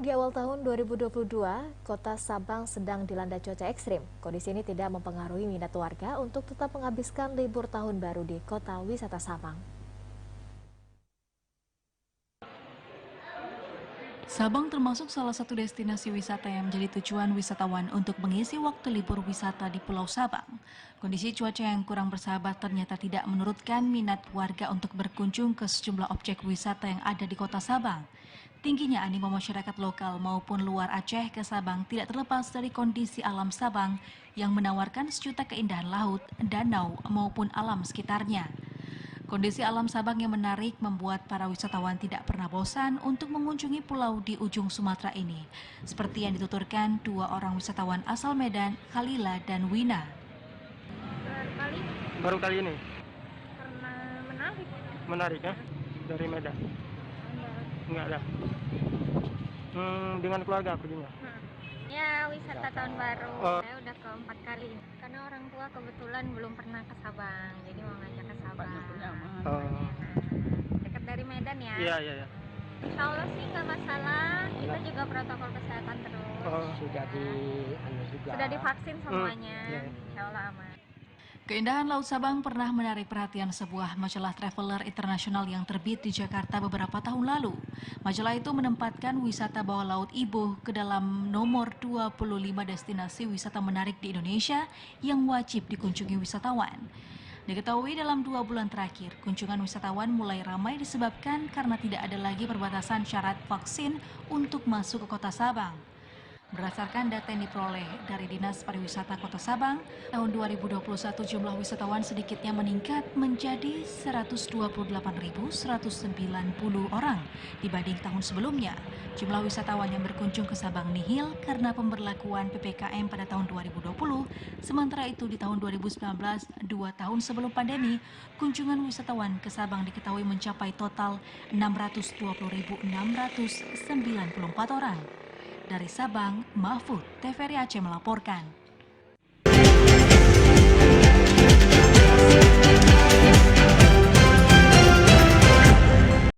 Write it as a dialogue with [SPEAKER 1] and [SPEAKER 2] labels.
[SPEAKER 1] Di awal tahun 2022, kota Sabang sedang dilanda cuaca ekstrim. Kondisi ini tidak mempengaruhi minat warga untuk tetap menghabiskan libur tahun baru di kota wisata Sabang.
[SPEAKER 2] Sabang termasuk salah satu destinasi wisata yang menjadi tujuan wisatawan untuk mengisi waktu libur wisata di Pulau Sabang. Kondisi cuaca yang kurang bersahabat ternyata tidak menurunkan minat warga untuk berkunjung ke sejumlah objek wisata yang ada di kota Sabang. Tingginya animo masyarakat lokal maupun luar Aceh ke Sabang tidak terlepas dari kondisi alam Sabang yang menawarkan sejuta keindahan laut, danau maupun alam sekitarnya. Kondisi alam Sabang yang menarik membuat para wisatawan tidak pernah bosan untuk mengunjungi pulau di ujung Sumatera ini. Seperti yang dituturkan dua orang wisatawan asal Medan, Khalila dan Wina.
[SPEAKER 3] Baru kali ini?
[SPEAKER 4] Karena menarik.
[SPEAKER 3] Menarik ya? Dari Medan? Enggak ada. Dengan keluarga perginya?
[SPEAKER 4] Ya, wisata tahun baru.
[SPEAKER 3] Oh.
[SPEAKER 4] Saya udah ke-4 kali. Karena orang tua kebetulan belum pernah ke Sabang, jadi mau ngajak ke Sabang.
[SPEAKER 3] Oh.
[SPEAKER 4] Dekat dari Medan ya.
[SPEAKER 3] Iya.
[SPEAKER 4] Insya Allah sih nggak masalah. Kita juga protokol kesehatan terus.
[SPEAKER 3] Oh.
[SPEAKER 4] Sudah divaksin semuanya.
[SPEAKER 3] Iya.
[SPEAKER 4] Insya Allah aman.
[SPEAKER 2] Keindahan Laut Sabang pernah menarik perhatian sebuah majalah traveler internasional yang terbit di Jakarta beberapa tahun lalu. Majalah itu menempatkan wisata bawah laut Iboh ke dalam nomor 25 destinasi wisata menarik di Indonesia yang wajib dikunjungi wisatawan. Diketahui dalam 2 bulan terakhir, kunjungan wisatawan mulai ramai disebabkan karena tidak ada lagi perbatasan syarat vaksin untuk masuk ke kota Sabang. Berdasarkan data yang diperoleh dari Dinas Pariwisata Kota Sabang, tahun 2021 jumlah wisatawan sedikitnya meningkat menjadi 128.190 orang dibanding tahun sebelumnya. Jumlah wisatawan yang berkunjung ke Sabang nihil karena pemberlakuan PPKM pada tahun 2020. Sementara itu di tahun 2019, 2 tahun sebelum pandemi, kunjungan wisatawan ke Sabang diketahui mencapai total 620.694 orang. Dari Sabang, Mahfud, TVRI Aceh melaporkan.